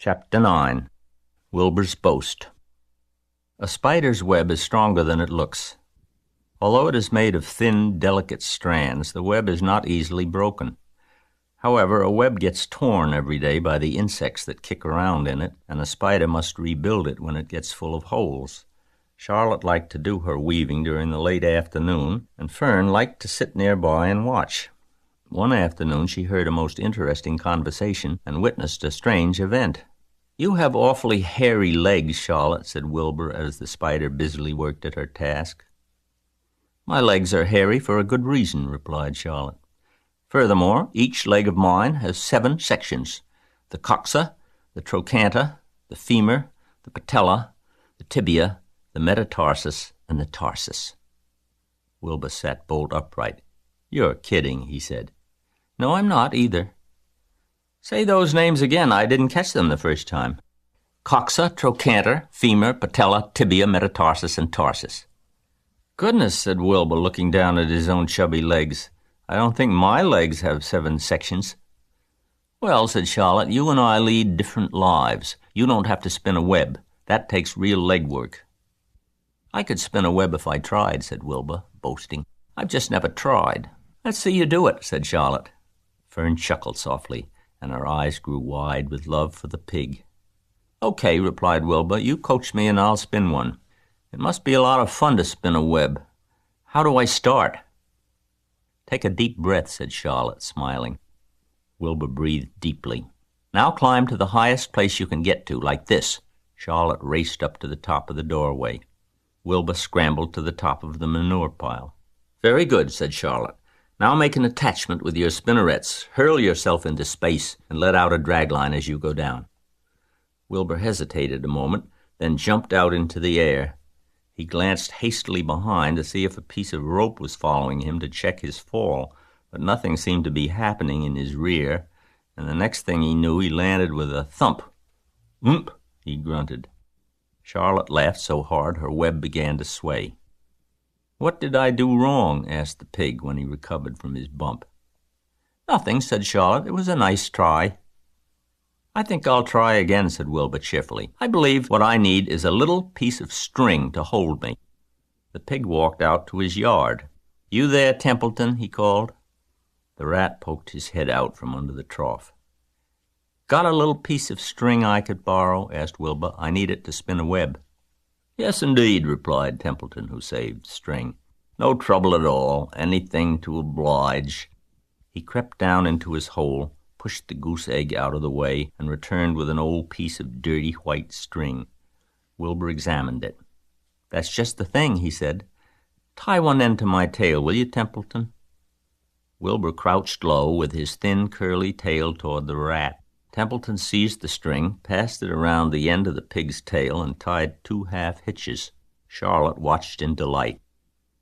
Chapter 9. Wilbur's Boast. A spider's web is stronger than it looks. Although it is made of thin, delicate strands, the web is not easily broken. However, a web gets torn every day by the insects that kick around in it, and a spider must rebuild it when it gets full of holes. Charlotte liked to do her weaving during the late afternoon, and Fern liked to sit nearby and watch. One afternoon she heard a most interesting conversation and witnessed a strange event. "You have awfully hairy legs, Charlotte," said Wilbur as the spider busily worked at her task. "My legs are hairy for a good reason," replied Charlotte. "Furthermore, each leg of mine has 7 sections: the coxa, the trochanter, the femur, the patella, the tibia, the metatarsus, and the tarsus." Wilbur sat bolt upright. "You're kidding," he said. "No, I'm not either." "Say those names again. I didn't catch them the first time." "Coxa, trochanter, femur, patella, tibia, metatarsus, and tarsus." "Goodness," said Wilbur, looking down at his own chubby legs. "I don't think my legs have 7 sections." "Well," said Charlotte, "you and I lead different lives. You don't have to spin a web. That takes real leg work." "I could spin a web if I tried," said Wilbur, boasting. "I've just never tried." "Let's see you do it," said Charlotte. Fern chuckled softly, and her eyes grew wide with love for the pig. "Okay," replied Wilbur. "You coach me and I'll spin one. It must be a lot of fun to spin a web. How do I start?" "Take a deep breath," said Charlotte, smiling. Wilbur breathed deeply. "Now climb to the highest place you can get to, like this." Charlotte raced up to the top of the doorway. Wilbur scrambled to the top of the manure pile. "Very good," said Charlotte. "Now make an attachment with your spinnerets. Hurl yourself into space and let out a dragline as you go down." Wilbur hesitated a moment, then jumped out into the air. He glanced hastily behind to see if a piece of rope was following him to check his fall, but nothing seemed to be happening in his rear, and the next thing he knew he landed with a thump. "Ump," he grunted. Charlotte laughed so hard her web began to sway. "What did I do wrong?" asked the pig when he recovered from his bump. "Nothing," said Charlotte. "It was a nice try." "I think I'll try again," said Wilbur cheerfully. "I believe what I need is a little piece of string to hold me." The pig walked out to his yard. "You there, Templeton?" he called. The rat poked his head out from under the trough. "Got a little piece of string I could borrow?" asked Wilbur. "I need it to spin a web." "Yes, indeed," replied Templeton, who saved string. "No trouble at all. Anything to oblige." He crept down into his hole, pushed the goose egg out of the way, and returned with an old piece of dirty white string. Wilbur examined it. "That's just the thing," he said. "Tie one end to my tail, will you, Templeton?" Wilbur crouched low with his thin, curly tail toward the rat. Templeton seized the string, passed it around the end of the pig's tail, and tied 2 half hitches. Charlotte watched in delight.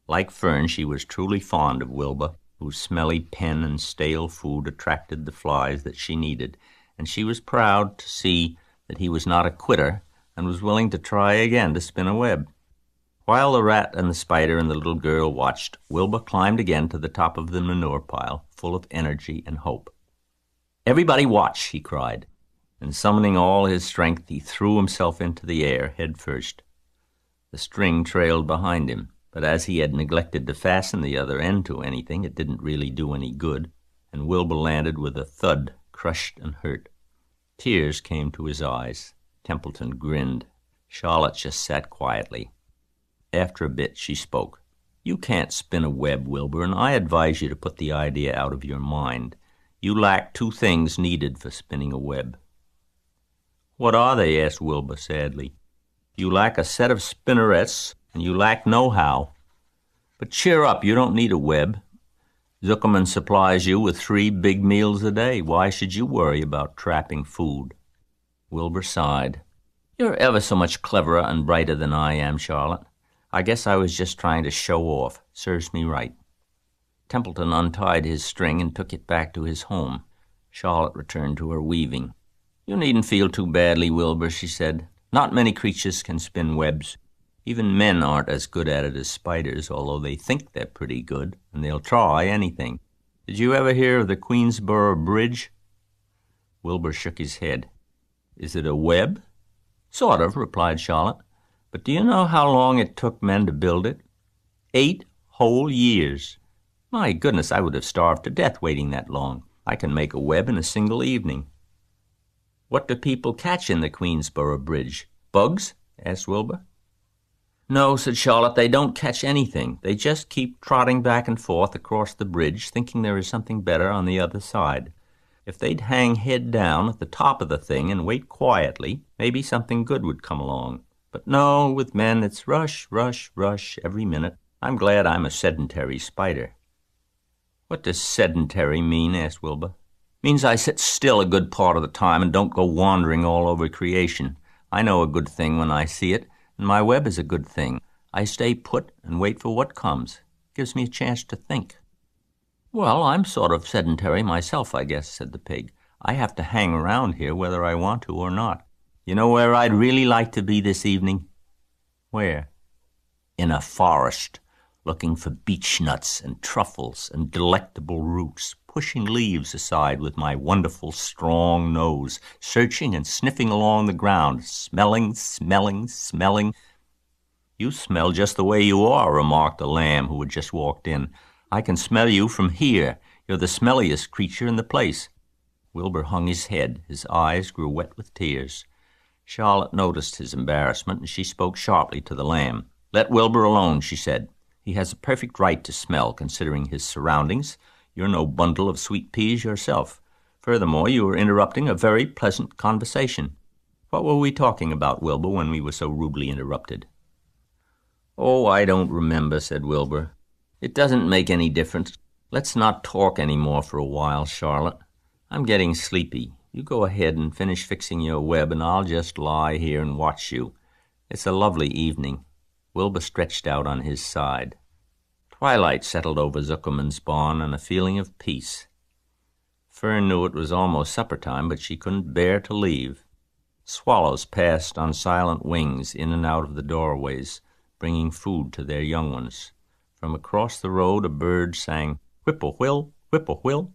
Like Fern, she was truly fond of Wilbur, whose smelly pen and stale food attracted the flies that she needed, and she was proud to see that he was not a quitter and was willing to try again to spin a web. While the rat and the spider and the little girl watched, Wilbur climbed again to the top of the manure pile, full of energy and hope. "Everybody watch," he cried, and summoning all his strength, he threw himself into the air head first. The string trailed behind him, but as he had neglected to fasten the other end to anything, it didn't really do any good, and Wilbur landed with a thud, crushed and hurt. Tears came to his eyes. Templeton grinned. Charlotte just sat quietly. After a bit, she spoke. "You can't spin a web, Wilbur, and I advise you to put the idea out of your mind. You lack 2 things needed for spinning a web." "What are they?" asked Wilbur sadly. "You lack a set of spinnerets, and you lack know-how. But cheer up, you don't need a web. Zuckerman supplies you with 3 big meals a day. Why should you worry about trapping food?" Wilbur sighed. "You're ever so much cleverer and brighter than I am, Charlotte. I guess I was just trying to show off. Serves me right." Templeton untied his string and took it back to his home. Charlotte returned to her weaving. "You needn't feel too badly, Wilbur," she said. "Not many creatures can spin webs. Even men aren't as good at it as spiders, although they think they're pretty good, and they'll try anything. Did you ever hear of the Queensboro Bridge?" Wilbur shook his head. Is it a web? Sort of, replied Charlotte. But do you know how long it took men to build it? 8 whole years. My goodness, I would have starved to death waiting that long. I can make a web in a single evening. What do people catch in the Queensboro Bridge? Bugs? Asked Wilbur. No, said Charlotte, they don't catch anything. They just keep trotting back and forth across the bridge, thinking there is something better on the other side. If they'd hang head down at the top of the thing and wait quietly, maybe something good would come along. But no, with men it's rush, rush, rush every minute. I'm glad I'm a sedentary spider. What does sedentary mean? Asked Wilbur. Means I sit still a good part of the time and don't go wandering all over creation. I know a good thing when I see it, and my web is a good thing. I stay put and wait for what comes. Gives me a chance to think. Well, I'm sort of sedentary myself, I guess, said the pig. I have to hang around here whether I want to or not. You know where I'd really like to be this evening? Where? In a forest, looking for beech nuts and truffles and delectable roots, pushing leaves aside with my wonderful strong nose, searching and sniffing along the ground, smelling, smelling, smelling. You smell just the way you are, remarked a lamb who had just walked in. I can smell you from here. You're the smelliest creature in the place. Wilbur hung his head. His eyes grew wet with tears. Charlotte noticed his embarrassment, and she spoke sharply to the lamb. Let Wilbur alone, she said. He has a perfect right to smell, considering his surroundings. You're no bundle of sweet peas yourself. Furthermore, you were interrupting a very pleasant conversation. What were we talking about, Wilbur, when we were so rudely interrupted? Oh, I don't remember, said Wilbur. It doesn't make any difference. Let's not talk any more for a while, Charlotte. I'm getting sleepy. You go ahead and finish fixing your web, and I'll just lie here and watch you. It's a lovely evening. Wilbur stretched out on his side. Twilight settled over Zuckerman's barn and a feeling of peace. Fern knew it was almost supper time, but she couldn't bear to leave. Swallows passed on silent wings in and out of the doorways, bringing food to their young ones. From across the road a bird sang, "Whip-poor-will, whip-poor-will."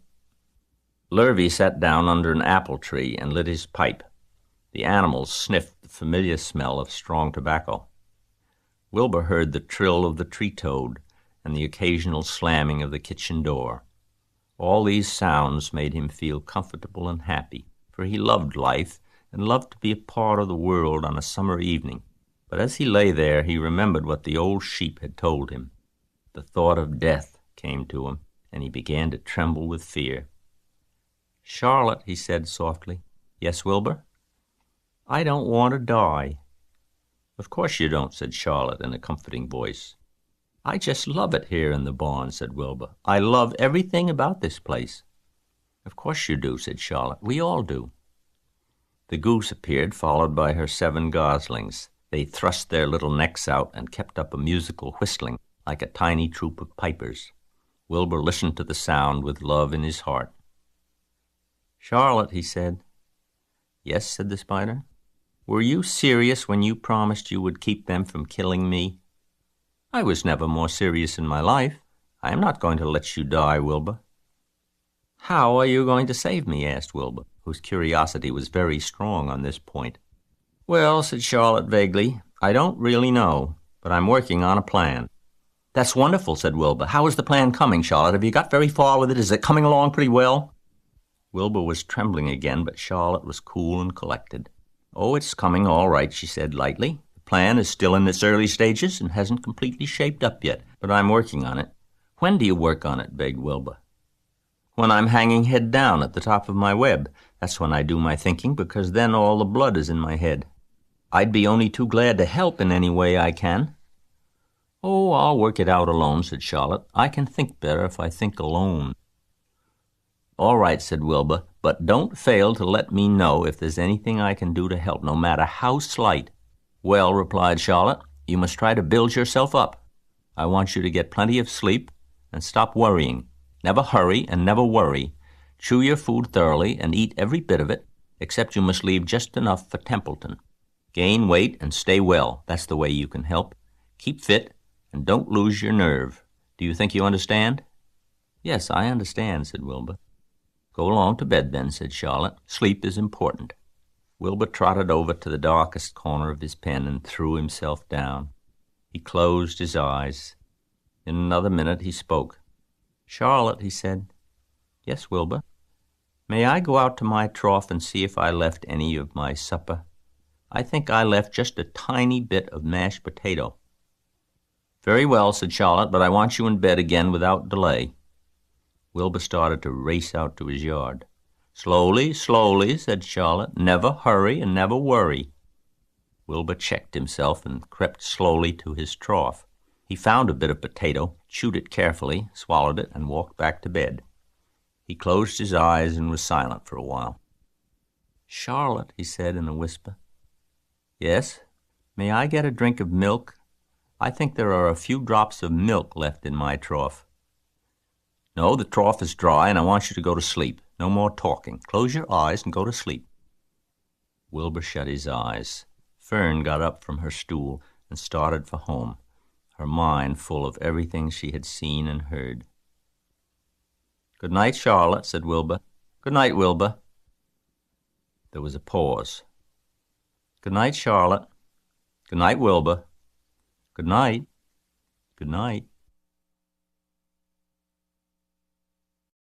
Lurvy sat down under an apple tree and lit his pipe. The animals sniffed the familiar smell of strong tobacco. Wilbur heard the trill of the tree-toad and the occasional slamming of the kitchen door. All these sounds made him feel comfortable and happy, for he loved life and loved to be a part of the world on a summer evening. But as he lay there, he remembered what the old sheep had told him. The thought of death came to him, and he began to tremble with fear. "Charlotte," he said softly. "Yes, Wilbur?" "I don't want to die." "Of course you don't," said Charlotte in a comforting voice. "I just love it here in the barn," said Wilbur. "I love everything about this place." "Of course you do," said Charlotte. "We all do." The goose appeared, followed by her 7 goslings. They thrust their little necks out and kept up a musical whistling, like a tiny troop of pipers. Wilbur listened to the sound with love in his heart. "Charlotte," he said. "Yes," said the spider. "Were you serious when you promised you would keep them from killing me?" "I was never more serious in my life. I am not going to let you die, Wilbur." "How are you going to save me?" asked Wilbur, whose curiosity was very strong on this point. "Well," said Charlotte vaguely, "I don't really know, but I'm working on a plan." "That's wonderful," said Wilbur. "How is the plan coming, Charlotte? Have you got very far with it? Is it coming along pretty well?" Wilbur was trembling again, but Charlotte was cool and collected. "Oh, it's coming all right," she said lightly. "The plan is still in its early stages and hasn't completely shaped up yet, but I'm working on it." "When do you work on it?" begged Wilbur. "When I'm hanging head down at the top of my web. That's when I do my thinking, because then all the blood is in my head. I'd be only too glad to help in any way I can." "Oh, I'll work it out alone," said Charlotte. "I can think better if I think alone." "All right," said Wilbur, "but don't fail to let me know if there's anything I can do to help, no matter how slight." "Well," replied Charlotte, "you must try to build yourself up. I want you to get plenty of sleep and stop worrying. Never hurry and never worry. Chew your food thoroughly and eat every bit of it, except you must leave just enough for Templeton. Gain weight and stay well. That's the way you can help. Keep fit and don't lose your nerve. Do you think you understand?" "Yes, I understand," said Wilbur. "Go along to bed then," said Charlotte. "Sleep is important." Wilbur trotted over to the darkest corner of his pen and threw himself down. He closed his eyes. In another minute he spoke. "Charlotte," he said. "Yes, Wilbur?" "May I go out to my trough and see if I left any of my supper? I think I left just a tiny bit of mashed potato." "Very well," said Charlotte, "but I want you in bed again without delay." Wilbur started to race out to his yard. "Slowly, slowly," said Charlotte. "Never hurry and never worry." Wilbur checked himself and crept slowly to his trough. He found a bit of potato, chewed it carefully, swallowed it, and walked back to bed. He closed his eyes and was silent for a while. "Charlotte," he said in a whisper. "Yes?" "May I get a drink of milk? I think there are a few drops of milk left in my trough." "No, the trough is dry, and I want you to go to sleep. No more talking. Close your eyes and go to sleep." Wilbur shut his eyes. Fern got up from her stool and started for home, her mind full of everything she had seen and heard. "Good night, Charlotte," said Wilbur. "Good night, Wilbur." There was a pause. "Good night, Charlotte." "Good night, Wilbur." "Good night." "Good night."